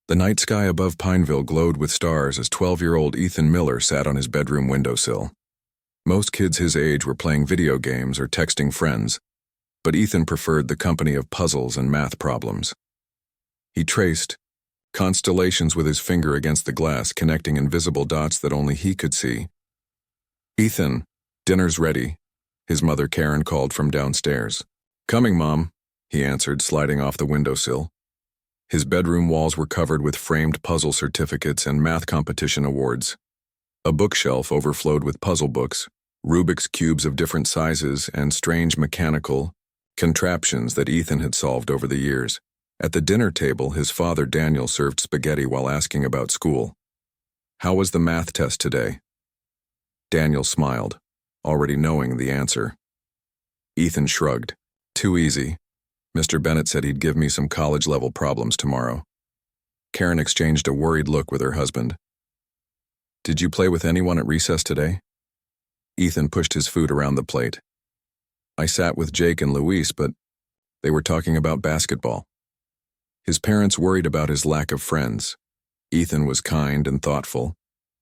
The night sky above Pineville glowed with stars as 12-year-old Ethan Miller sat on his bedroom windowsill. Most kids his age were playing video games or texting friends, but Ethan preferred the company of puzzles and math problems. He traced constellations with his finger against the glass, connecting invisible dots that only he could see. "Ethan, dinner's ready," his mother Karen called from downstairs. "Coming, Mom," he answered, sliding off the windowsill. His bedroom walls were covered with framed puzzle certificates and math competition awards. A bookshelf overflowed with puzzle books, Rubik's cubes of different sizes, and strange mechanical contraptions that Ethan had solved over the years. At the dinner table, his father Daniel served spaghetti while asking about school. "How was the math test today?" Daniel smiled, already knowing the answer. Ethan shrugged. "Too easy. Mr. Bennett said he'd give me some college-level problems tomorrow." Karen exchanged a worried look with her husband. "Did you play with anyone at recess today?" Ethan pushed his food around the plate. "I sat with Jake and Luis, but they were talking about basketball." His parents worried about his lack of friends. Ethan was kind and thoughtful,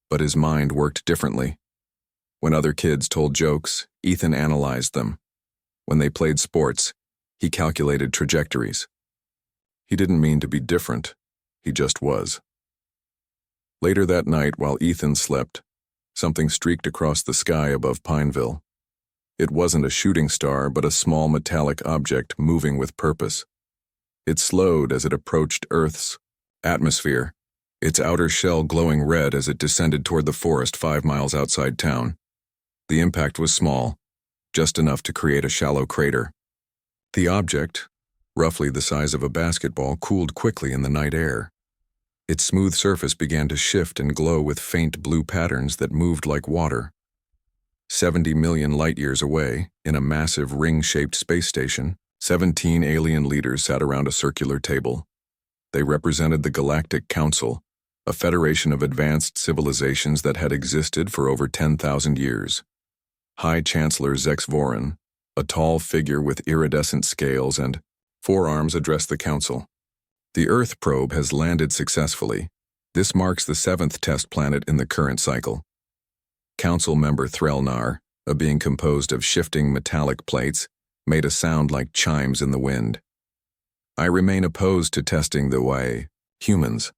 but his mind worked differently. When other kids told jokes, Ethan analyzed them. When they played sports, he calculated trajectories. He didn't mean to be different, he just was. Later that night, while Ethan slept, something streaked across the sky above Pineville. It wasn't a shooting star, but a small metallic object moving with purpose. It slowed as it approached Earth's atmosphere, its outer shell glowing red as it descended toward the forest 5 miles outside town. The impact was small, just enough to create a shallow crater. The object, roughly the size of a basketball, cooled quickly in the night air. Its smooth surface began to shift and glow with faint blue patterns that moved like water. 70 million light-years away, in a massive ring-shaped space station, 17 alien leaders sat around a circular table. They represented the Galactic Council, a federation of advanced civilizations that had existed for over 10,000 years. High Chancellor Zex Voran, a tall figure with iridescent scales and forearms, addressed the council. "The Earth probe has landed successfully. This marks the 7th test planet in the current cycle." Council member Threlnar, a being composed of shifting metallic plates, made a sound like chimes in the wind. "I remain opposed to testing the way humans.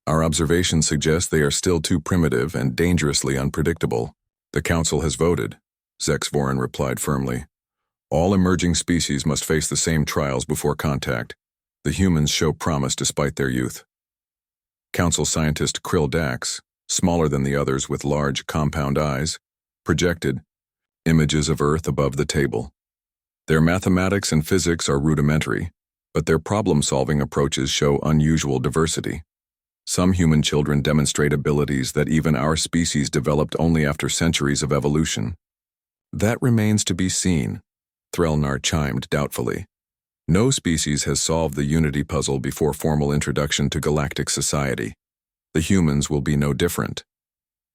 Our observations suggest they are still too primitive and dangerously unpredictable." "The Council has voted," Zex Voran replied firmly. "All emerging species must face the same trials before contact. The humans show promise despite their youth." Council scientist Krill Dax, smaller than the others with large compound eyes, projected images of Earth above the table. "Their mathematics and physics are rudimentary, but their problem-solving approaches show unusual diversity. Some human children demonstrate abilities that even our species developed only after centuries of evolution." "That remains to be seen," Threlnar chimed doubtfully. "No species has solved the unity puzzle before formal introduction to galactic society. The humans will be no different.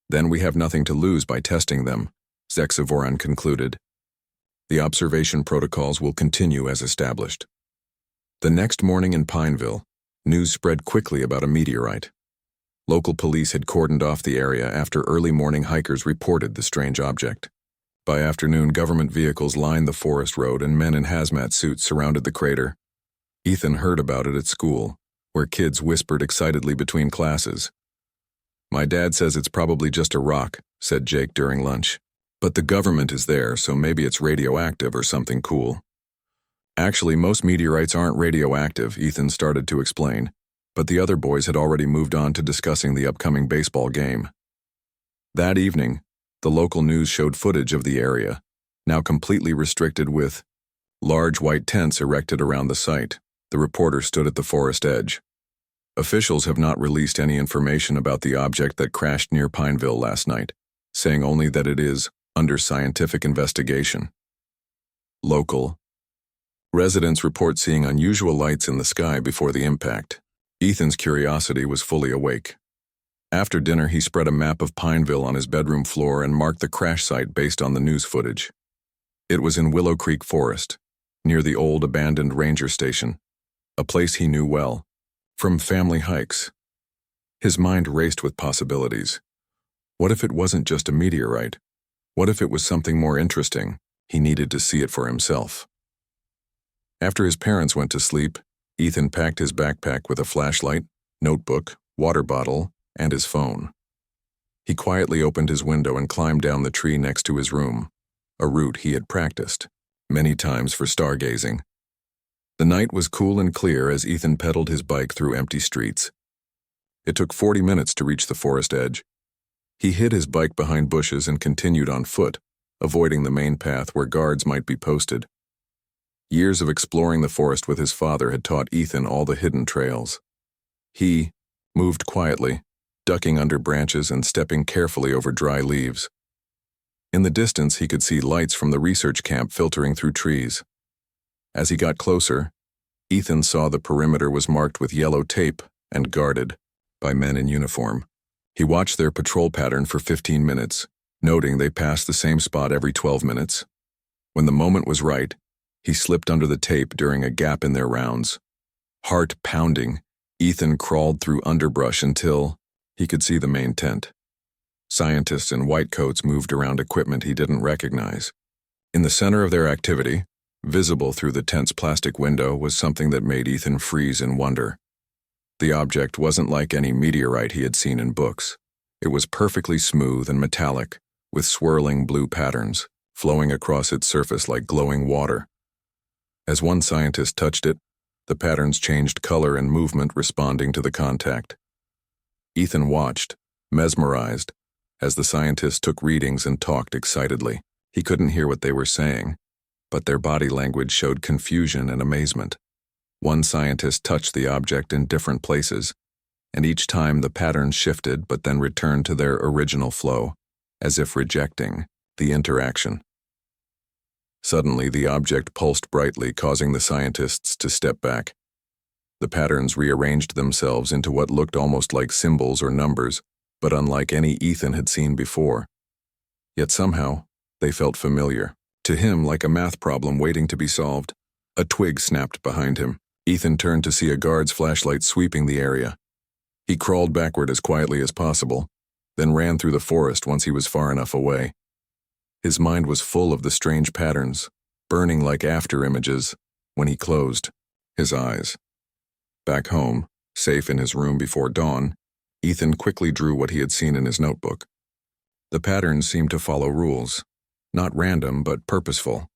Then we have nothing to lose by testing them," Zex Voran concluded. "The observation protocols will continue as established." The next morning in Pineville, news spread quickly about a meteorite. Local police had cordoned off the area after early morning hikers reported the strange object. By afternoon, government vehicles lined the forest road and men in hazmat suits surrounded the crater. Ethan heard about it at school, where kids whispered excitedly between classes. "My dad says it's probably just a rock," said Jake during lunch. "But the government is there, so maybe it's radioactive or something cool." "Actually, most meteorites aren't radioactive," Ethan started to explain, but the other boys had already moved on to discussing the upcoming baseball game. That evening, the local news showed footage of the area, now completely restricted with large white tents erected around the site. The reporter stood at the forest edge. "Officials have not released any information about the object that crashed near Pineville last night, saying only that it is under scientific investigation." Local residents report seeing unusual lights in the sky before the impact. Ethan's curiosity was fully awake. After dinner, he spread a map of Pineville on his bedroom floor and marked the crash site based on the news footage. It was in Willow Creek Forest, near the old abandoned ranger station, a place he knew well, from family hikes. His mind raced with possibilities. What if it wasn't just a meteorite? What if it was something more interesting? He needed to see it for himself. After his parents went to sleep, Ethan packed his backpack with a flashlight, notebook, water bottle, and his phone. He quietly opened his window and climbed down the tree next to his room, a route he had practiced many times for stargazing. The night was cool and clear as Ethan pedaled his bike through empty streets. It took 40 minutes to reach the forest edge. He hid his bike behind bushes and continued on foot, avoiding the main path where guards might be posted. Years of exploring the forest with his father had taught Ethan all the hidden trails. He moved quietly, ducking under branches and stepping carefully over dry leaves. In the distance, he could see lights from the research camp filtering through trees. As he got closer, Ethan saw the perimeter was marked with yellow tape and guarded by men in uniform. He watched their patrol pattern for 15 minutes, noting they passed the same spot every 12 minutes. When the moment was right, he slipped under the tape during a gap in their rounds. Heart pounding, Ethan crawled through underbrush until he could see the main tent. Scientists in white coats moved around equipment he didn't recognize. In the center of their activity, visible through the tent's plastic window, was something that made Ethan freeze in wonder. The object wasn't like any meteorite he had seen in books. It was perfectly smooth and metallic, with swirling blue patterns, flowing across its surface like glowing water. As one scientist touched it, the patterns changed color and movement responding to the contact. Ethan watched, mesmerized, as the scientists took readings and talked excitedly. He couldn't hear what they were saying, but their body language showed confusion and amazement. One scientist touched the object in different places, and each time the patterns shifted but then returned to their original flow, as if rejecting the interaction. Suddenly, the object pulsed brightly, causing the scientists to step back. The patterns rearranged themselves into what looked almost like symbols or numbers, but unlike any Ethan had seen before. Yet somehow, they felt familiar. To him, like a math problem waiting to be solved. A twig snapped behind him. Ethan turned to see a guard's flashlight sweeping the area. He crawled backward as quietly as possible, then ran through the forest once he was far enough away. His mind was full of the strange patterns, burning like after-images when he closed his eyes. Back home, safe in his room before dawn, Ethan quickly drew what he had seen in his notebook. The patterns seemed to follow rules, not random but purposeful.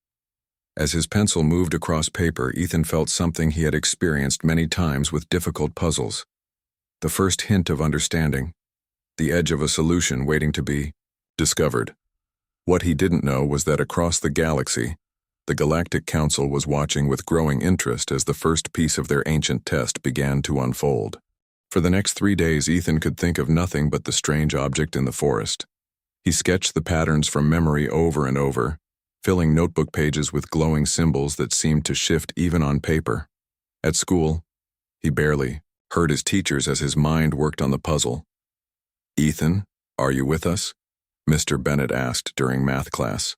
As his pencil moved across paper, Ethan felt something he had experienced many times with difficult puzzles. The first hint of understanding, the edge of a solution waiting to be discovered. What he didn't know was that across the galaxy, the Galactic Council was watching with growing interest as the first piece of their ancient test began to unfold. For the next 3 days, Ethan could think of nothing but the strange object in the forest. He sketched the patterns from memory over and over, filling notebook pages with glowing symbols that seemed to shift even on paper. At school, he barely heard his teachers as his mind worked on the puzzle. "Ethan, are you with us?" Mr. Bennett asked during math class.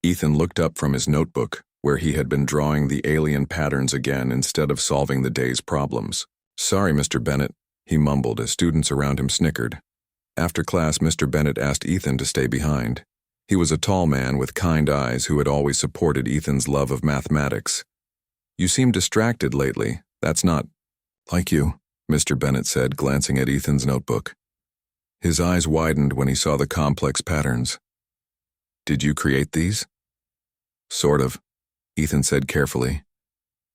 Ethan looked up from his notebook, where he had been drawing the alien patterns again instead of solving the day's problems. "Sorry, Mr. Bennett," he mumbled as students around him snickered. After class, Mr. Bennett asked Ethan to stay behind. He was a tall man with kind eyes who had always supported Ethan's love of mathematics. "You seem distracted lately. That's not like you," Mr. Bennett said, glancing at Ethan's notebook. His eyes widened when he saw the complex patterns. "Did you create these?" "Sort of," Ethan said carefully.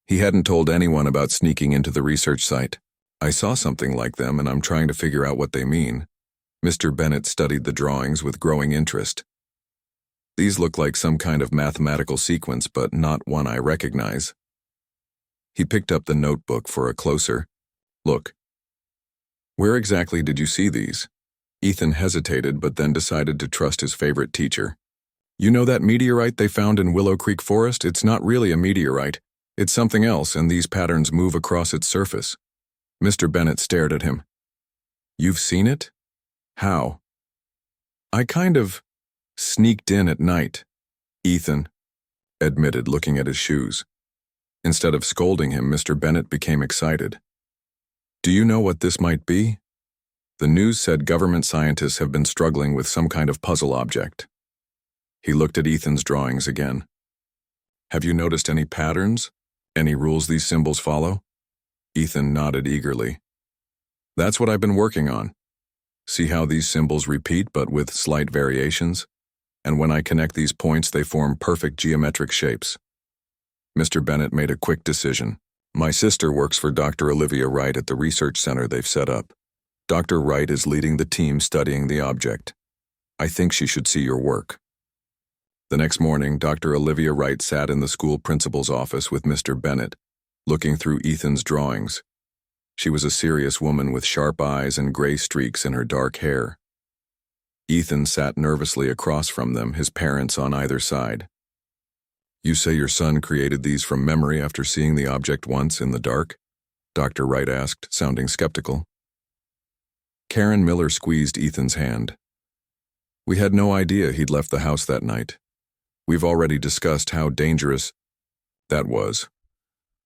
He hadn't told anyone about sneaking into the research site. "I saw something like them and I'm trying to figure out what they mean." Mr. Bennett studied the drawings with growing interest. "These look like some kind of mathematical sequence, but not one I recognize." He picked up the notebook for a closer look. "Where exactly did you see these?" Ethan hesitated but then decided to trust his favorite teacher. "You know that meteorite they found in Willow Creek Forest? It's not really a meteorite. It's something else, and these patterns move across its surface." Mr. Bennett stared at him. "You've seen it? How?" "I kind of sneaked in at night," Ethan admitted, looking at his shoes. Instead of scolding him, Mr. Bennett became excited. "Do you know what this might be?" The news said government scientists have been struggling with some kind of puzzle object. He looked at Ethan's drawings again. Have you noticed any patterns? Any rules these symbols follow? Ethan nodded eagerly. That's what I've been working on. See how these symbols repeat but with slight variations? And when I connect these points, they form perfect geometric shapes. Mr. Bennett made a quick decision. My sister works for Dr. Olivia Wright at the research center they've set up. Dr. Wright is leading the team studying the object. I think she should see your work. The next morning, Dr. Olivia Wright sat in the school principal's office with Mr. Bennett, looking through Ethan's drawings. She was a serious woman with sharp eyes and gray streaks in her dark hair. Ethan sat nervously across from them, his parents on either side. You say your son created these from memory after seeing the object once in the dark? Dr. Wright asked, sounding skeptical. Karen Miller squeezed Ethan's hand. We had no idea he'd left the house that night. We've already discussed how dangerous that was.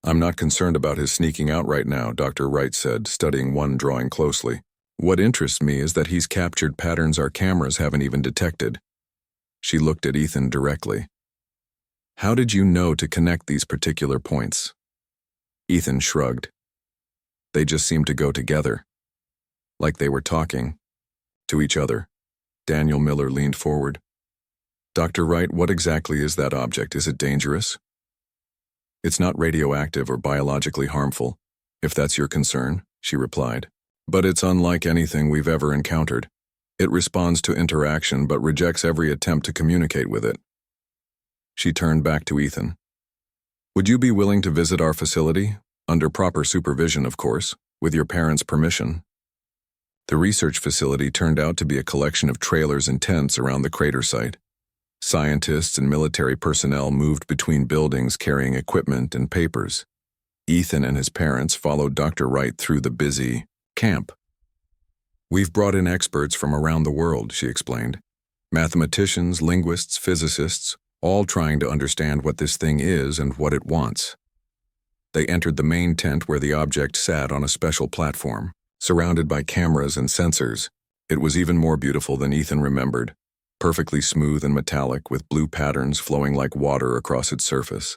I'm not concerned about his sneaking out right now, Dr. Wright said, studying one drawing closely. What interests me is that he's captured patterns our cameras haven't even detected. She looked at Ethan directly. How did you know to connect these particular points? Ethan shrugged. They just seemed to go together. Like they were talking to each other. Daniel Miller leaned forward. Dr. Wright, what exactly is that object? Is it dangerous? It's not radioactive or biologically harmful, if that's your concern, she replied. But it's unlike anything we've ever encountered. It responds to interaction but rejects every attempt to communicate with it. She turned back to Ethan. Would you be willing to visit our facility? Under proper supervision, of course, with your parents' permission. The research facility turned out to be a collection of trailers and tents around the crater site. Scientists and military personnel moved between buildings carrying equipment and papers. Ethan and his parents followed Dr. Wright through the busy camp. We've brought in experts from around the world, she explained. Mathematicians, linguists, physicists, all trying to understand what this thing is and what it wants. They entered the main tent where the object sat on a special platform, surrounded by cameras and sensors. It was even more beautiful than Ethan remembered. Perfectly smooth and metallic, with blue patterns flowing like water across its surface.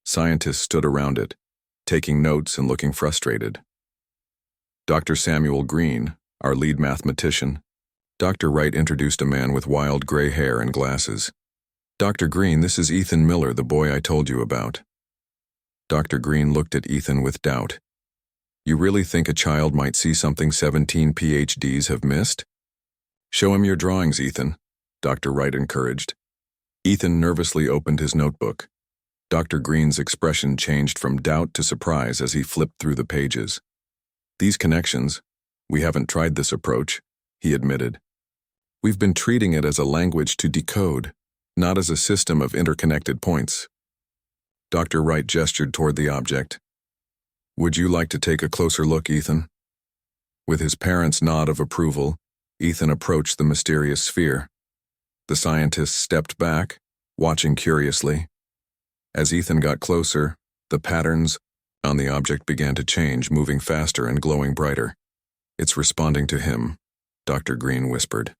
Scientists stood around it, taking notes and looking frustrated. Dr. Samuel Green, our lead mathematician. Dr. Wright introduced a man with wild gray hair and glasses. Dr. Green, this is Ethan Miller, the boy I told you about. Dr. Green looked at Ethan with doubt. You really think a child might see something 17 PhDs have missed? Show him your drawings, Ethan, Dr. Wright encouraged. Ethan nervously opened his notebook. Dr. Green's expression changed from doubt to surprise as he flipped through the pages. These connections, we haven't tried this approach, he admitted. We've been treating it as a language to decode, not as a system of interconnected points. Dr. Wright gestured toward the object. Would you like to take a closer look, Ethan? With his parents' nod of approval, Ethan approached the mysterious sphere. The scientists stepped back, watching curiously. As Ethan got closer, the patterns on the object began to change, moving faster and glowing brighter. It's responding to him, Dr. Green whispered.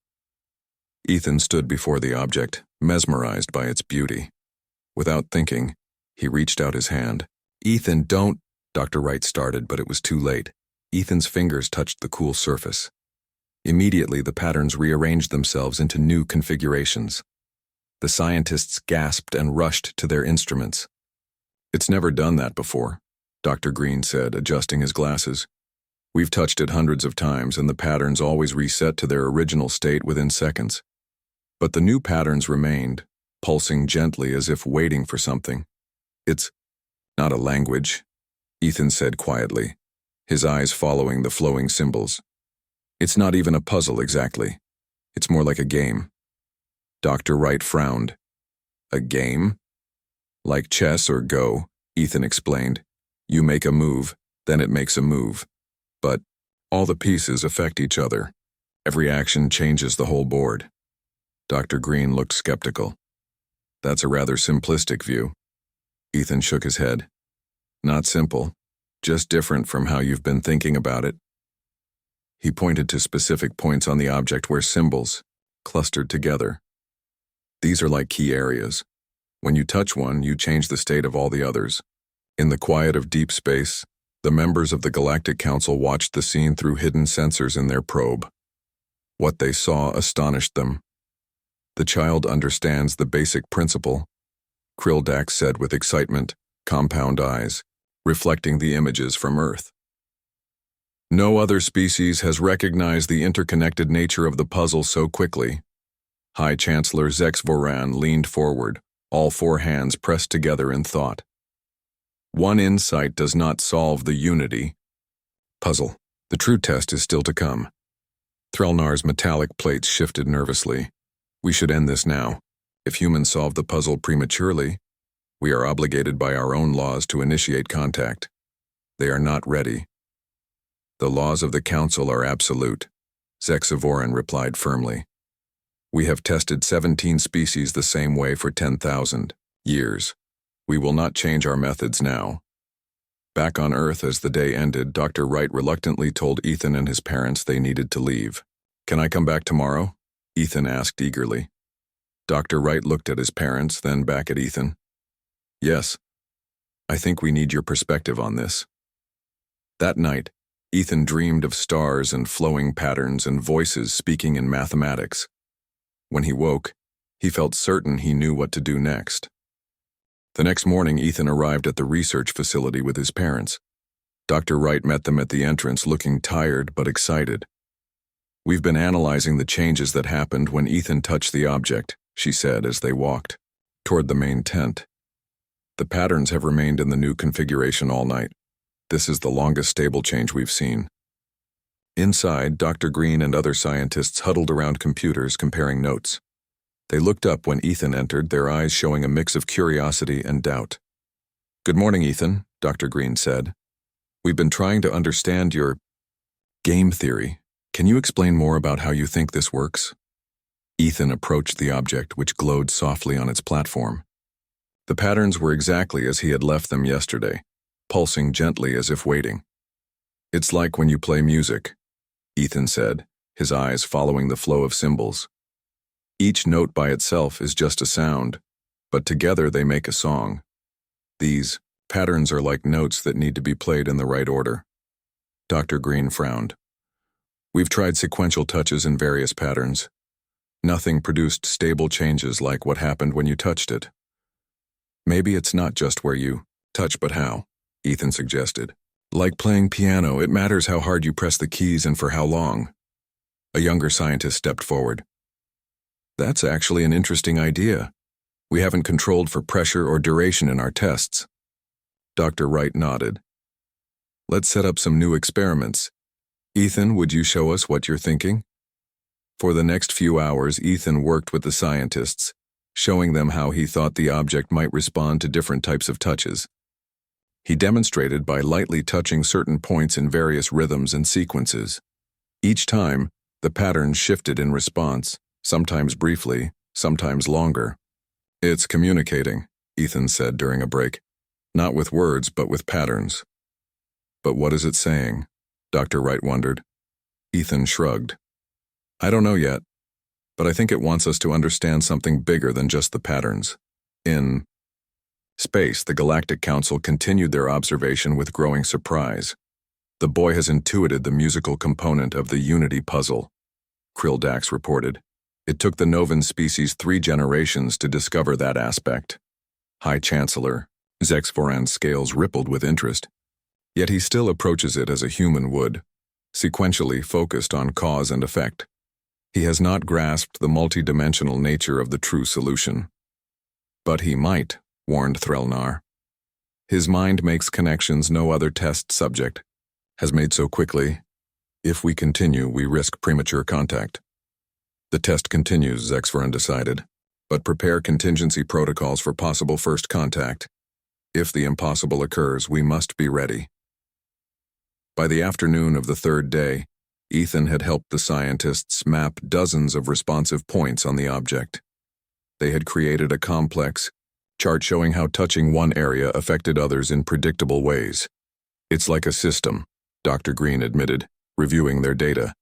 Ethan stood before the object, mesmerized by its beauty. Without thinking, he reached out his hand. Ethan, don't, Dr. Wright started, but it was too late. Ethan's fingers touched the cool surface. Immediately, the patterns rearranged themselves into new configurations. The scientists gasped and rushed to their instruments. It's never done that before, Dr. Green said, adjusting his glasses. We've touched it hundreds of times, and the patterns always reset to their original state within seconds. But the new patterns remained, pulsing gently as if waiting for something. It's not a language, Ethan said quietly, his eyes following the flowing symbols. It's not even a puzzle exactly. It's more like a game. Dr. Wright frowned. A game? Like chess or Go, Ethan explained. You make a move, then it makes a move. But all the pieces affect each other. Every action changes the whole board. Dr. Green looked skeptical. That's a rather simplistic view. Ethan shook his head. Not simple, just different from how you've been thinking about it. He pointed to specific points on the object where symbols clustered together. These are like key areas. When you touch one, you change the state of all the others. In the quiet of deep space, the members of the Galactic Council watched the scene through hidden sensors in their probe. What they saw astonished them. The child understands the basic principle, Krildax said with excitement, compound eyes, reflecting the images from Earth. No other species has recognized the interconnected nature of the puzzle so quickly. High Chancellor Zex Voran leaned forward, all four hands pressed together in thought. One insight does not solve the unity puzzle. The true test is still to come. Threlnar's metallic plates shifted nervously. We should end this now. If humans solve the puzzle prematurely, we are obligated by our own laws to initiate contact. They are not ready. The laws of the Council are absolute, Zex Voran replied firmly. We have tested 17 species the same way for 10,000 years. We will not change our methods now. Back on Earth as the day ended, Dr. Wright reluctantly told Ethan and his parents they needed to leave. Can I come back tomorrow? Ethan asked eagerly. Dr. Wright looked at his parents, then back at Ethan. Yes. I think we need your perspective on this. That night, Ethan dreamed of stars and flowing patterns and voices speaking in mathematics. When he woke, he felt certain he knew what to do next. The next morning, Ethan arrived at the research facility with his parents. Dr. Wright met them at the entrance looking tired but excited. We've been analyzing the changes that happened when Ethan touched the object, she said as they walked toward the main tent. The patterns have remained in the new configuration all night. This is the longest stable change we've seen. Inside, Dr. Green and other scientists huddled around computers comparing notes. They looked up when Ethan entered, their eyes showing a mix of curiosity and doubt. Good morning, Ethan, Dr. Green said. We've been trying to understand your game theory. Can you explain more about how you think this works? Ethan approached the object, which glowed softly on its platform. The patterns were exactly as he had left them yesterday, pulsing gently as if waiting. It's like when you play music, Ethan said, his eyes following the flow of symbols. Each note by itself is just a sound, but together they make a song. These patterns are like notes that need to be played in the right order. Dr. Green frowned. We've tried sequential touches in various patterns. Nothing produced stable changes like what happened when you touched it. Maybe it's not just where you touch but how, Ethan suggested. Like playing piano, it matters how hard you press the keys and for how long. A younger scientist stepped forward. That's actually an interesting idea. We haven't controlled for pressure or duration in our tests. Dr. Wright nodded. Let's set up some new experiments. Ethan, would you show us what you're thinking? For the next few hours, Ethan worked with the scientists, showing them how he thought the object might respond to different types of touches. He demonstrated by lightly touching certain points in various rhythms and sequences. Each time, the patterns shifted in response, sometimes briefly, sometimes longer. It's communicating, Ethan said during a break. Not with words, but with patterns. But what is it saying? Dr. Wright wondered. Ethan shrugged. I don't know yet, but I think it wants us to understand something bigger than just the patterns. In space, the Galactic Council continued their observation with growing surprise. The boy has intuited the musical component of the Unity puzzle, Krildax reported. It took the Novan species 3 generations to discover that aspect. High Chancellor Zex Voran's scales rippled with interest. Yet he still approaches it as a human would, sequentially focused on cause and effect. He has not grasped the multidimensional nature of the true solution. But he might, warned Threlnar. His mind makes connections no other test subject has made so quickly. If we continue, we risk premature contact. The test continues, Zex Voran decided, but prepare contingency protocols for possible first contact. If the impossible occurs, we must be ready. By the afternoon of the 3rd day, Ethan had helped the scientists map dozens of responsive points on the object. They had created a complex chart showing how touching one area affected others in predictable ways. It's like a system, Dr. Green admitted, reviewing their data.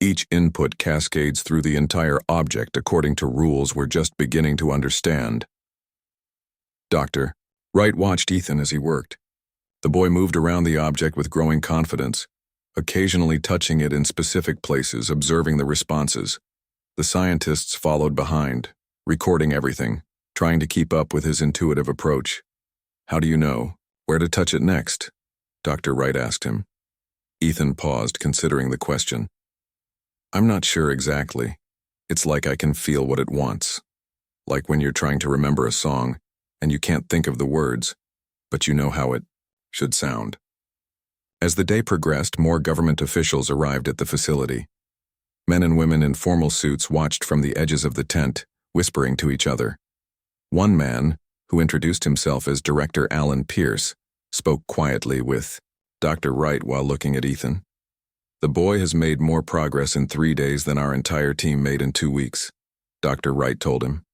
Each input cascades through the entire object according to rules we're just beginning to understand. Dr. Wright watched Ethan as he worked. The boy moved around the object with growing confidence, occasionally touching it in specific places, observing the responses. The scientists followed behind, recording everything, trying to keep up with his intuitive approach. "How do you know where to touch it next?" Dr. Wright asked him. Ethan paused, considering the question. "I'm not sure exactly. It's like I can feel what it wants. Like when you're trying to remember a song, and you can't think of the words, but you know how it should sound." As the day progressed, more government officials arrived at the facility. Men and women in formal suits watched from the edges of the tent, whispering to each other. One man, who introduced himself as Director Alan Pierce, spoke quietly with Dr. Wright while looking at Ethan. "The boy has made more progress in 3 days than our entire team made in 2 weeks, Dr. Wright told him.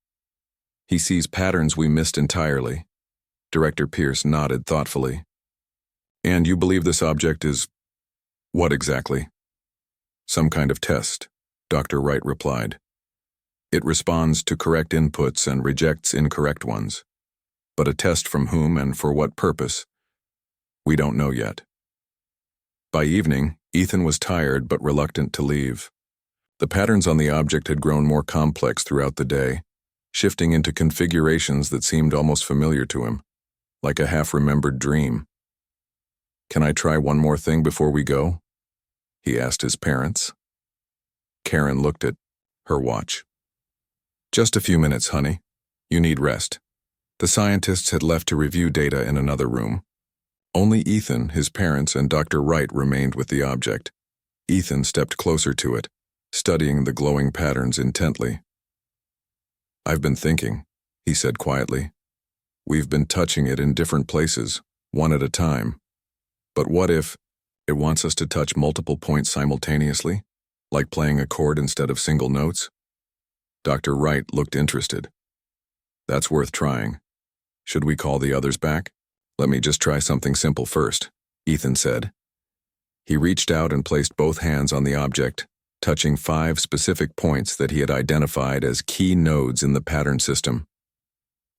"He sees patterns we missed entirely." Director Pierce nodded thoughtfully. "And you believe this object is what exactly?" "Some kind of test," Dr. Wright replied. "It responds to correct inputs and rejects incorrect ones. But a test from whom and for what purpose? We don't know yet." By evening, Ethan was tired but reluctant to leave. The patterns on the object had grown more complex throughout the day, shifting into configurations that seemed almost familiar to him, like a half-remembered dream. "Can I try one more thing before we go?" he asked his parents. Karen looked at her watch. "Just a few minutes, honey. You need rest." The scientists had left to review data in another room. Only Ethan, his parents, and Dr. Wright remained with the object. Ethan stepped closer to it, studying the glowing patterns intently. "I've been thinking," he said quietly. "We've been touching it in different places, one at a time. But what if it wants us to touch multiple points simultaneously, like playing a chord instead of single notes?" Dr. Wright looked interested. "That's worth trying. Should we call the others back?" "Let me just try something simple first," Ethan said. He reached out and placed both hands on the object, touching 5 specific points that he had identified as key nodes in the pattern system.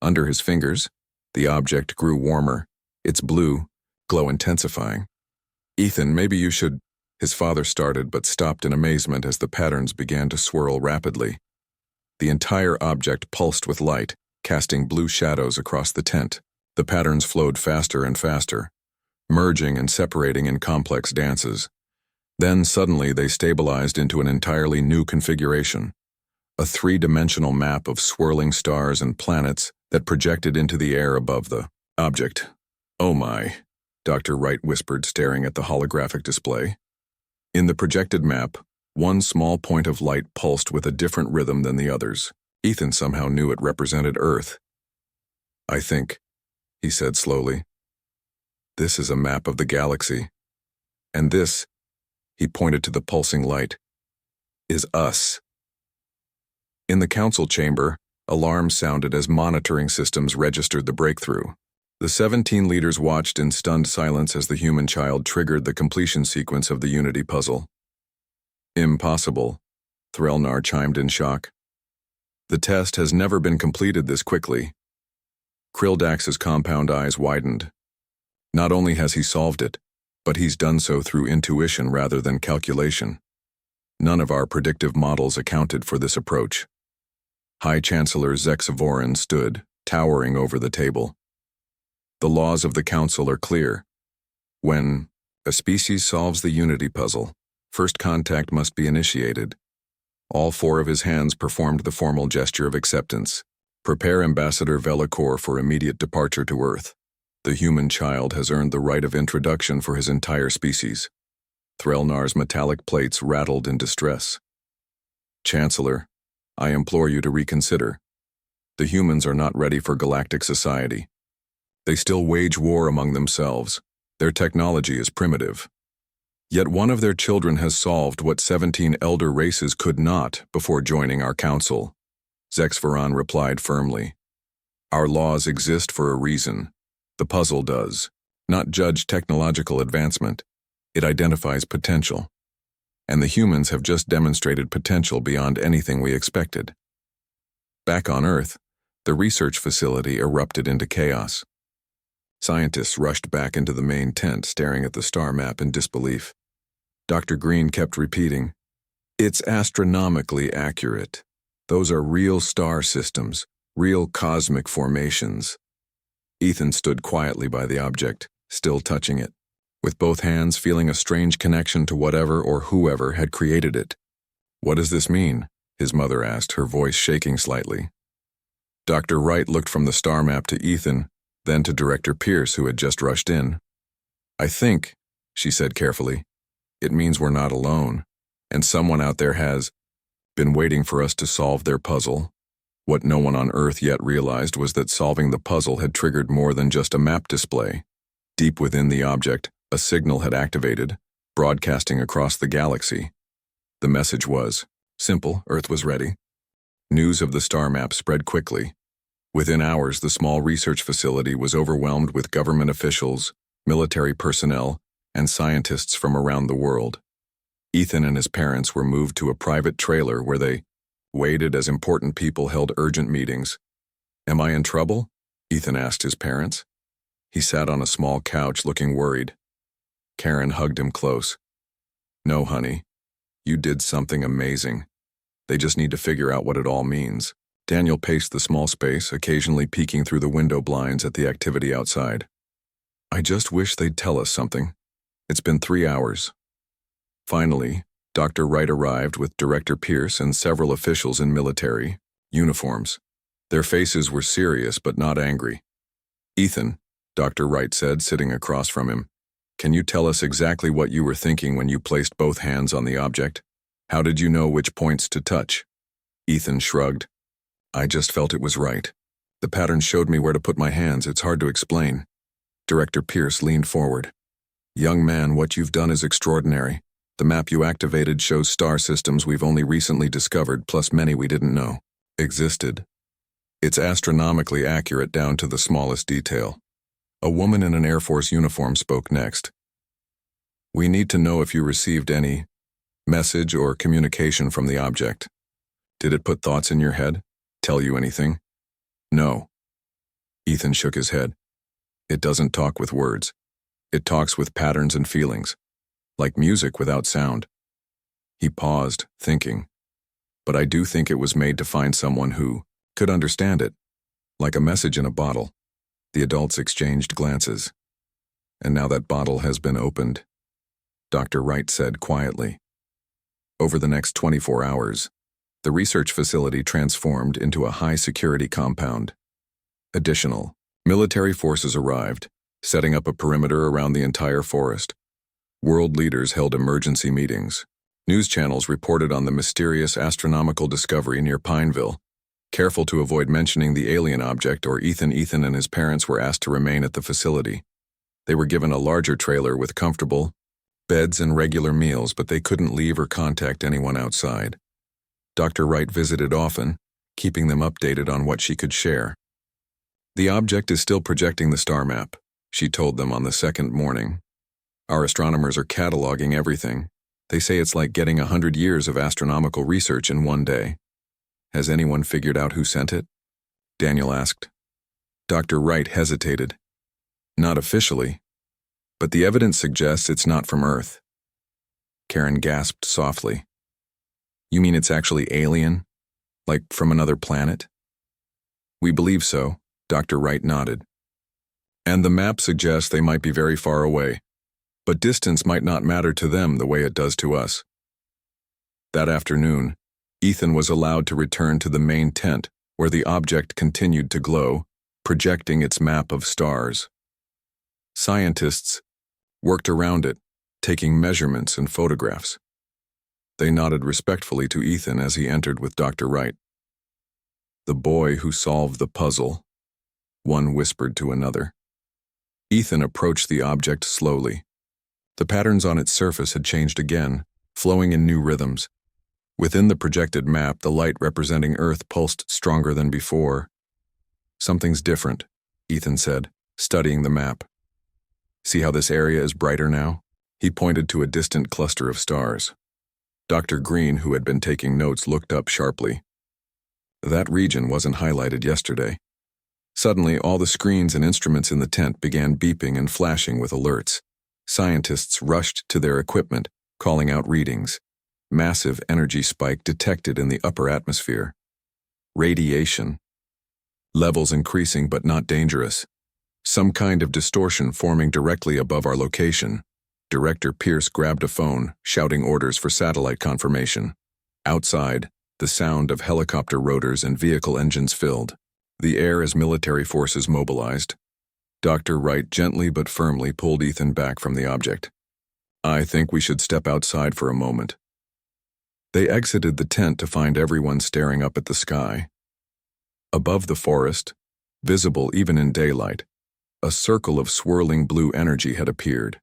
Under his fingers, the object grew warmer, its blue glow intensifying. "Ethan, maybe you should—" his father started but stopped in amazement as the patterns began to swirl rapidly. The entire object pulsed with light, casting blue shadows across the tent. The patterns flowed faster and faster, merging and separating in complex dances. Then suddenly they stabilized into an entirely new configuration, a 3-dimensional map of swirling stars and planets that projected into the air above the object. "Oh my," Dr. Wright whispered, staring at the holographic display. In the projected map, one small point of light pulsed with a different rhythm than the others. Ethan somehow knew it represented Earth. "I think," he said slowly, "this is a map of the galaxy. And this," he pointed to the pulsing light, "is us." In the council chamber, alarms sounded as monitoring systems registered the breakthrough. The 17 leaders watched in stunned silence as the human child triggered the completion sequence of the Unity puzzle. "Impossible," Threlnar chimed in shock. "The test has never been completed this quickly." Krildax's compound eyes widened. "Not only has he solved it, but he's done so through intuition rather than calculation. None of our predictive models accounted for this approach." High Chancellor Zexavorin stood, towering over the table. "The laws of the Council are clear. When a species solves the Unity puzzle, first contact must be initiated." All 4 of his hands performed the formal gesture of acceptance. "Prepare Ambassador Velicor for immediate departure to Earth. The human child has earned the right of introduction for his entire species." Threlnar's metallic plates rattled in distress. "Chancellor, I implore you to reconsider. The humans are not ready for galactic society. They still wage war among themselves. Their technology is primitive. Yet one of their children has solved what 17 elder races could not before joining our council." Zexvaran replied firmly. "Our laws exist for a reason. The puzzle does not judge technological advancement. It identifies potential. and the humans have just demonstrated potential beyond anything we expected. Back on Earth, the research facility erupted into chaos. Scientists rushed back into the main tent, staring at the star map in disbelief. Dr. Green kept repeating, "It's astronomically accurate. Those are real star systems, real cosmic formations." Ethan stood quietly by the object, still touching it, with both hands feeling a strange connection to whatever or whoever had created it. "What does this mean?" his mother asked, her voice shaking slightly. Dr. Wright looked from the star map to Ethan, then to Director Pierce, who had just rushed in. "I think," she said carefully, "it means we're not alone, and someone out there has been waiting for us to solve their puzzle." What no one on Earth yet realized was that solving the puzzle had triggered more than just a map display. Deep within the object, a signal had activated, broadcasting across the galaxy. The message was simple: Earth was ready. News of the star map spread quickly. Within hours, the small research facility was overwhelmed with government officials, military personnel, and scientists from around the world. Ethan and his parents were moved to a private trailer where they waited as important people held urgent meetings. "Am I in trouble?" Ethan asked his parents. He sat on a small couch looking worried. Karen hugged him close. "No, honey. You did something amazing. They just need to figure out what it all means." Daniel paced the small space, occasionally peeking through the window blinds at the activity outside. "I just wish they'd tell us something. It's been 3 hours." Finally, Dr. Wright arrived with Director Pierce and several officials in military uniforms. Their faces were serious but not angry. "Ethan," Dr. Wright said, sitting across from him, "can you tell us exactly what you were thinking when you placed both hands on the object? How did you know which points to touch?" Ethan shrugged. "I just felt it was right. The pattern showed me where to put my hands. It's hard to explain." Director Pierce leaned forward. "Young man, what you've done is extraordinary. The map you activated shows star systems we've only recently discovered, plus many we didn't know existed. It's astronomically accurate down to the smallest detail." A woman in an Air Force uniform spoke next. "We need to know if you received any message or communication from the object. Did it put thoughts in your head? Tell you anything?" "No." Ethan shook his head. "It doesn't talk with words. It talks with patterns and feelings. Like music without sound." He paused, thinking. "But I do think it was made to find someone who could understand it. Like a message in a bottle." The adults exchanged glances. "And now that bottle has been opened," Dr. Wright said quietly. Over the next 24 hours, the research facility transformed into a high-security compound. Additional military forces arrived, setting up a perimeter around the entire forest. World leaders held emergency meetings. News channels reported on the mysterious astronomical discovery near Pineville. Careful to avoid mentioning the alien object, or Ethan and his parents were asked to remain at the facility. They were given a larger trailer with comfortable beds and regular meals, but they couldn't leave or contact anyone outside. Dr. Wright visited often, keeping them updated on what she could share. "The object is still projecting the star map," she told them on the second morning. "Our astronomers are cataloging everything. They say it's like getting 100 years of astronomical research in one day." "Has anyone figured out who sent it?" Daniel asked. Dr. Wright hesitated. "Not officially, but the evidence suggests it's not from Earth." Karen gasped softly. "You mean it's actually alien? Like from another planet?" "We believe so," Dr. Wright nodded. "And the map suggests they might be very far away. But distance might not matter to them the way it does to us." That afternoon, Ethan was allowed to return to the main tent, where the object continued to glow, projecting its map of stars. Scientists worked around it, taking measurements and photographs. They nodded respectfully to Ethan as he entered with Dr. Wright. "The boy who solved the puzzle," one whispered to another. Ethan approached the object slowly. The patterns on its surface had changed again, flowing in new rhythms. Within the projected map, the light representing Earth pulsed stronger than before. "Something's different," Ethan said, studying the map. "See how this area is brighter now?" He pointed to a distant cluster of stars. Dr. Green, who had been taking notes, looked up sharply. That region wasn't highlighted yesterday. Suddenly, all the screens and instruments in the tent began beeping and flashing with alerts. Scientists rushed to their equipment, calling out readings. Massive energy spike detected in the upper atmosphere. Radiation. Levels increasing but not dangerous. Some kind of distortion forming directly above our location. Director Pierce grabbed a phone, shouting orders for satellite confirmation. Outside, the sound of helicopter rotors and vehicle engines filled the air as military forces mobilized. Dr. Wright gently but firmly pulled Ethan back from the object. "I think we should step outside for a moment." They exited the tent to find everyone staring up at the sky. Above the forest, visible even in daylight, a circle of swirling blue energy had appeared.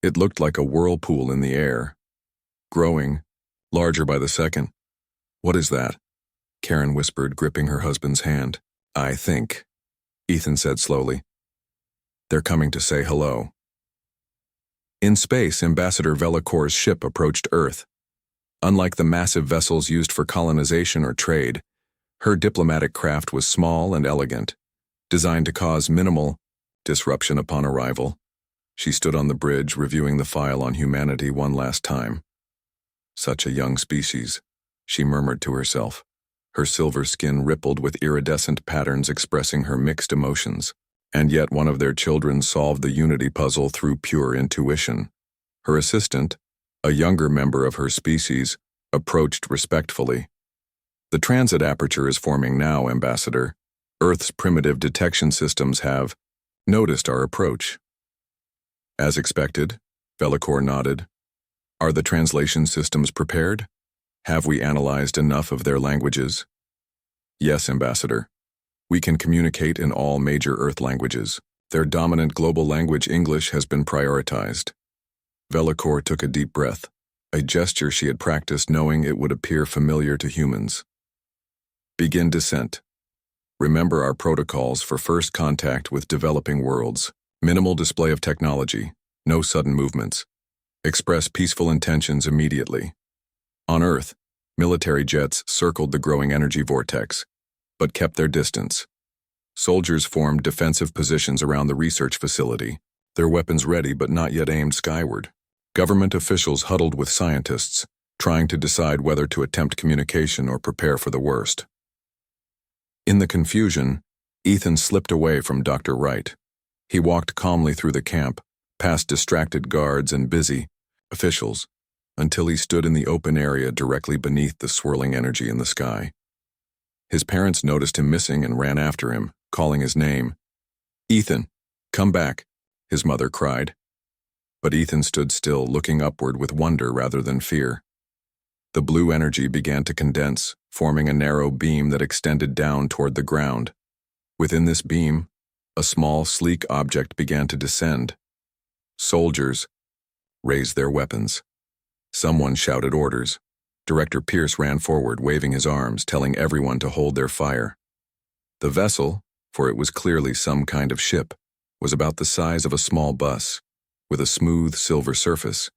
It looked like a whirlpool in the air, growing, larger by the second. "What is that?" Karen whispered, gripping her husband's hand. "I think," Ethan said slowly, "they're coming to say hello." In space, Ambassador Velacor's ship approached Earth. Unlike the massive vessels used for colonization or trade, her diplomatic craft was small and elegant, designed to cause minimal disruption upon arrival. She stood on the bridge, reviewing the file on humanity one last time. "Such a young species," she murmured to herself. Her silver skin rippled with iridescent patterns expressing her mixed emotions. And yet one of their children solved the unity puzzle through pure intuition. Her assistant, a younger member of her species, approached respectfully. "The transit aperture is forming now, Ambassador. Earth's primitive detection systems have noticed our approach." "As expected," Velacor nodded. "Are the translation systems prepared? Have we analyzed enough of their languages?" "Yes, Ambassador. We can communicate in all major Earth languages. Their dominant global language, English, has been prioritized." Velacor took a deep breath, a gesture she had practiced knowing it would appear familiar to humans. "Begin descent. Remember our protocols for first contact with developing worlds. Minimal display of technology, no sudden movements. Express peaceful intentions immediately." On Earth, military jets circled the growing energy vortex, but kept their distance. Soldiers formed defensive positions around the research facility, their weapons ready but not yet aimed skyward. Government officials huddled with scientists, trying to decide whether to attempt communication or prepare for the worst. In the confusion, Ethan slipped away from Dr. Wright. He walked calmly through the camp, past distracted guards and busy officials, until he stood in the open area directly beneath the swirling energy in the sky. His parents noticed him missing and ran after him, calling his name. "Ethan, come back," his mother cried. But Ethan stood still, looking upward with wonder rather than fear. The blue energy began to condense, forming a narrow beam that extended down toward the ground. Within this beam, a small, sleek object began to descend. Soldiers raised their weapons. Someone shouted orders. Director Pierce ran forward, waving his arms, telling everyone to hold their fire. The vessel, for it was clearly some kind of ship, was about the size of a small bus, with a smooth silver surface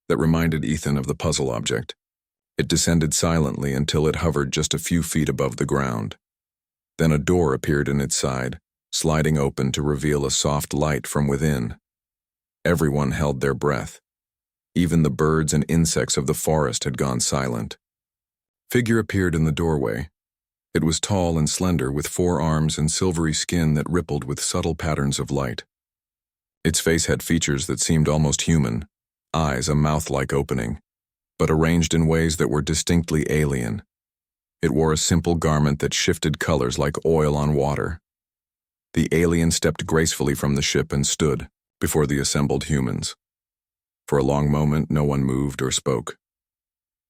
that reminded Ethan of the puzzle object. It descended silently until it hovered just a few feet above the ground. Then a door appeared in its side, sliding open to reveal a soft light from within. Everyone held their breath. Even the birds and insects of the forest had gone silent. Figure appeared in the doorway. It was tall and slender, with 4 arms and silvery skin that rippled with subtle patterns of light. Its face had features that seemed almost human, eyes a mouth-like opening, but arranged in ways that were distinctly alien. It wore a simple garment that shifted colors like oil on water. The alien stepped gracefully from the ship and stood before the assembled humans. For a long moment, no one moved or spoke.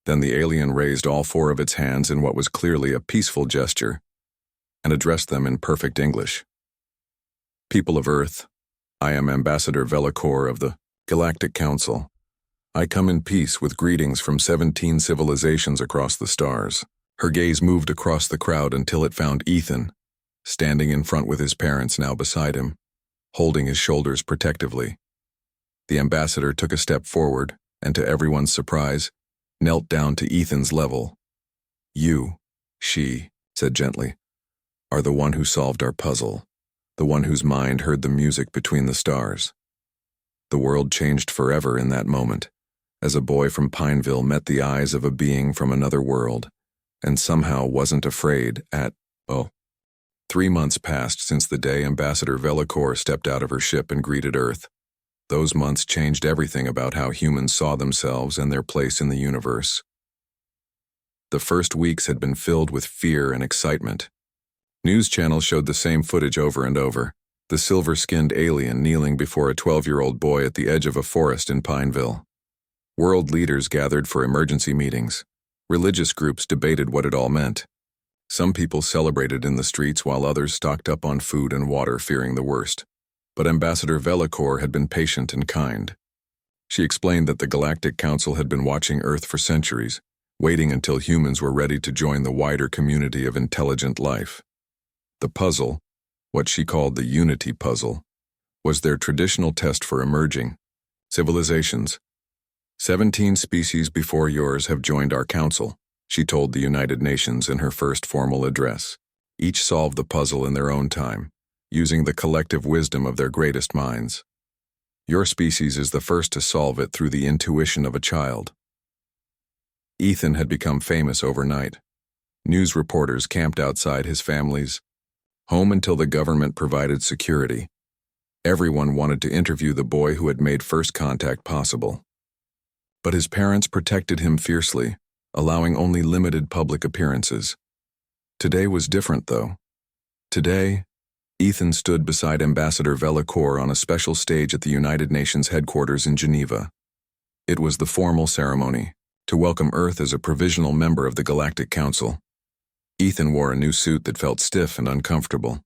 Then the alien raised all 4 of its hands in what was clearly a peaceful gesture and addressed them in perfect English. "People of Earth, I am Ambassador Velacor of the Galactic Council. I come in peace with greetings from 17 civilizations across the stars." Her gaze moved across the crowd until it found Ethan, standing in front with his parents now beside him, holding his shoulders protectively. The ambassador took a step forward, and to everyone's surprise, knelt down to Ethan's level. "You," she said gently, "are the one who solved our puzzle, the one whose mind heard the music between the stars." The world changed forever in that moment, as a boy from Pineville met the eyes of a being from another world, and somehow wasn't afraid at, 3 months passed since the day Ambassador Velocore stepped out of her ship and greeted Earth. Those months changed everything about how humans saw themselves and their place in the universe. The first weeks had been filled with fear and excitement. News channels showed the same footage over and over, the silver-skinned alien kneeling before a 12-year-old boy at the edge of a forest in Pineville. World leaders gathered for emergency meetings. Religious groups debated what it all meant. Some people celebrated in the streets while others stocked up on food and water, fearing the worst. But Ambassador Velocore had been patient and kind. She explained that the Galactic Council had been watching Earth for centuries, waiting until humans were ready to join the wider community of intelligent life. The puzzle, what she called the Unity Puzzle, was their traditional test for emerging civilizations. 17 species before yours have joined our council, she told the United Nations in her first formal address. Each solved the puzzle in their own time, using the collective wisdom of their greatest minds. Your species is the first to solve it through the intuition of a child. Ethan had become famous overnight. News reporters camped outside his family's home until the government provided security. Everyone wanted to interview the boy who had made first contact possible. But his parents protected him fiercely, allowing only limited public appearances. Today was different, though. Today, Ethan stood beside Ambassador Velocore on a special stage at the United Nations headquarters in Geneva. It was the formal ceremony, to welcome Earth as a provisional member of the Galactic Council. Ethan wore a new suit that felt stiff and uncomfortable.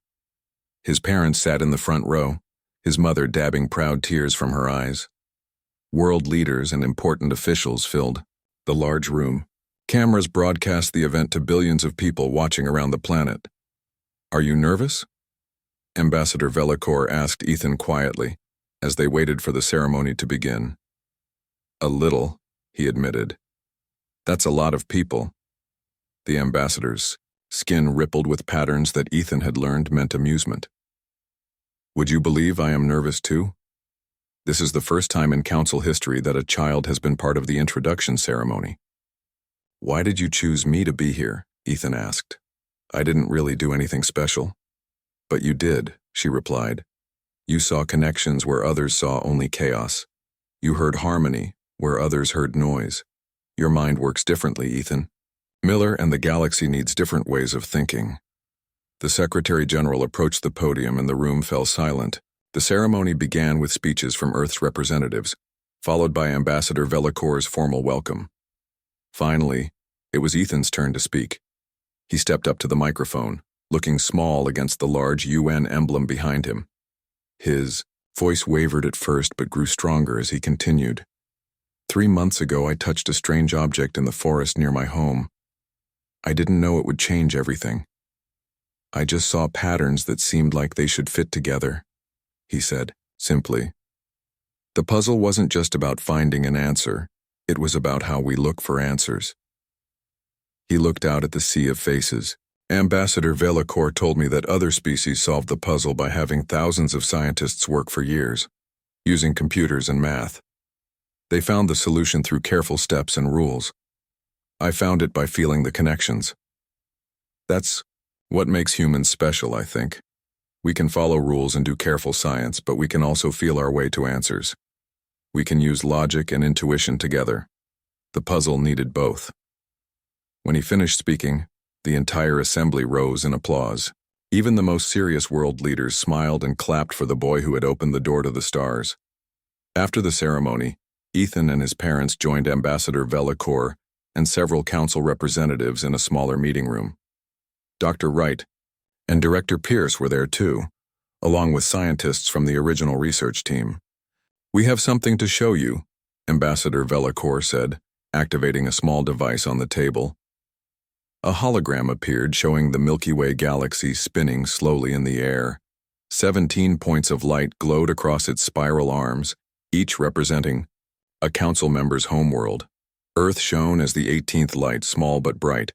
His parents sat in the front row, his mother dabbing proud tears from her eyes. World leaders and important officials filled the large room. Cameras broadcast the event to billions of people watching around the planet. "Are you nervous?" Ambassador Velocore asked Ethan quietly, as they waited for the ceremony to begin. "A little," he admitted. "That's a lot of people." The ambassador's skin rippled with patterns that Ethan had learned meant amusement. "Would you believe I am nervous too? This is the first time in council history that a child has been part of the introduction ceremony." "Why did you choose me to be here?" Ethan asked. "I didn't really do anything special." "But you did," she replied. "You saw connections where others saw only chaos. You heard harmony where others heard noise. Your mind works differently, Ethan. Miller and the galaxy needs different ways of thinking." The Secretary General approached the podium and the room fell silent. The ceremony began with speeches from Earth's representatives, followed by Ambassador Velocore's formal welcome. Finally, it was Ethan's turn to speak. He stepped up to the microphone, looking small against the large UN emblem behind him. His voice wavered at first but grew stronger as he continued. 3 months ago, I touched a strange object in the forest near my home. I didn't know it would change everything. I just saw patterns that seemed like they should fit together," he said, simply. "The puzzle wasn't just about finding an answer, it was about how we look for answers." He looked out at the sea of faces. Ambassador Velocore told me that other species solved the puzzle by having thousands of scientists work for years, using computers and math. They found the solution through careful steps and rules. I found it by feeling the connections. That's what makes humans special, I think. We can follow rules and do careful science, but we can also feel our way to answers. We can use logic and intuition together. The puzzle needed both. When he finished speaking, the entire assembly rose in applause. Even the most serious world leaders smiled and clapped for the boy who had opened the door to the stars. After the ceremony, Ethan and his parents joined Ambassador Velocore and several council representatives in a smaller meeting room. Dr. Wright and Director Pierce were there too, along with scientists from the original research team. "We have something to show you," Ambassador Velocore said, activating a small device on the table. A hologram appeared showing the Milky Way galaxy spinning slowly in the air. 17 points of light glowed across its spiral arms, each representing a council member's homeworld. Earth shone as the 18th light, small but bright.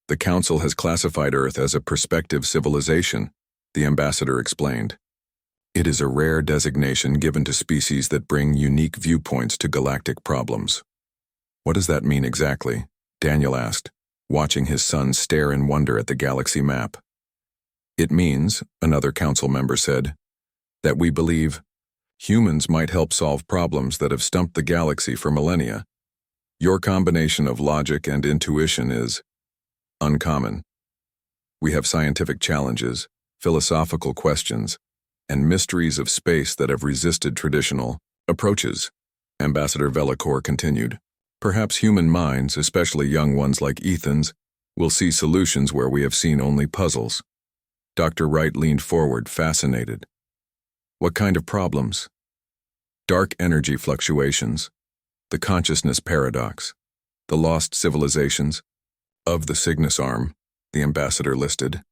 The Council has classified Earth as a prospective civilization, the ambassador explained. It is a rare designation given to species that bring unique viewpoints to galactic problems. What does that mean exactly? Daniel asked, watching his son stare in wonder at the galaxy map. It means, another council member said, that we believe humans might help solve problems that have stumped the galaxy for millennia. Your combination of logic and intuition is uncommon. We have scientific challenges, philosophical questions, and mysteries of space that have resisted traditional approaches, Ambassador Vellacour continued. Perhaps human minds, especially young ones like Ethan's, will see solutions where we have seen only puzzles. Dr. Wright leaned forward, fascinated. What kind of problems? Dark energy fluctuations, the consciousness paradox, the lost civilizations, of the Cygnus Arm, the ambassador listed,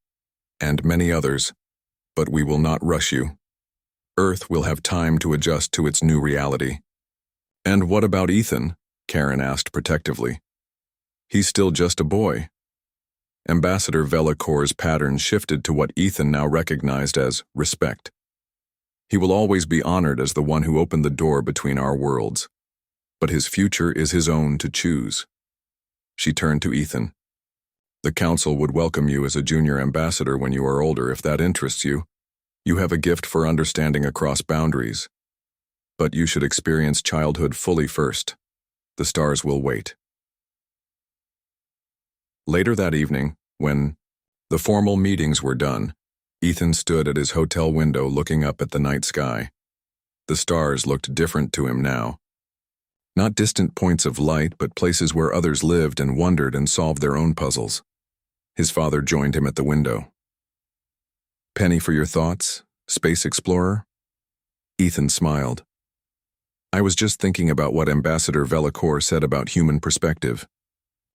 and many others, but we will not rush you. Earth will have time to adjust to its new reality. And what about Ethan? Karen asked protectively. He's still just a boy. Ambassador Vellacour's pattern shifted to what Ethan now recognized as respect. He will always be honored as the one who opened the door between our worlds, but his future is his own to choose. She turned to Ethan. The Council would welcome you as a junior ambassador when you are older if that interests you. You have a gift for understanding across boundaries. But you should experience childhood fully first. The stars will wait. Later that evening, when the formal meetings were done, Ethan stood at his hotel window looking up at the night sky. The stars looked different to him now. Not distant points of light, but places where others lived and wondered and solved their own puzzles. His father joined him at the window. Penny for your thoughts, space explorer? Ethan smiled. I was just thinking about what Ambassador Vellacour said about human perspective.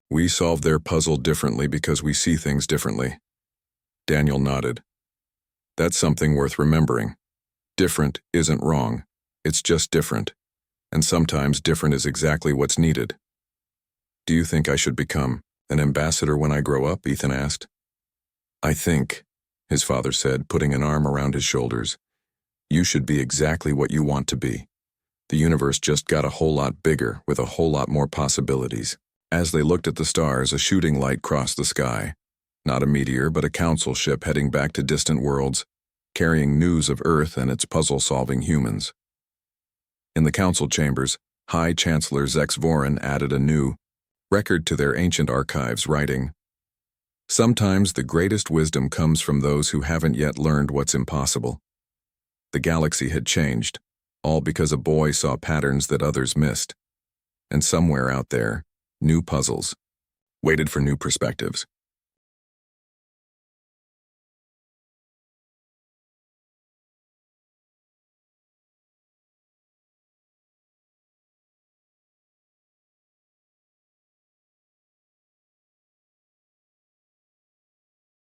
We solve their puzzle differently because we see things differently. Daniel nodded. That's something worth remembering. Different isn't wrong. It's just different. And sometimes different is exactly what's needed. Do you think I should become an ambassador when I grow up? Ethan asked. I think, his father said, putting an arm around his shoulders, you should be exactly what you want to be. The universe just got a whole lot bigger with a whole lot more possibilities. As they looked at the stars, a shooting light crossed the sky. Not a meteor, but a council ship heading back to distant worlds, carrying news of Earth and its puzzle-solving humans. In the council chambers, High Chancellor Zex Voren added a new record to their ancient archives, writing, sometimes the greatest wisdom comes from those who haven't yet learned what's impossible. The galaxy had changed, all because a boy saw patterns that others missed. And somewhere out there, new puzzles waited for new perspectives.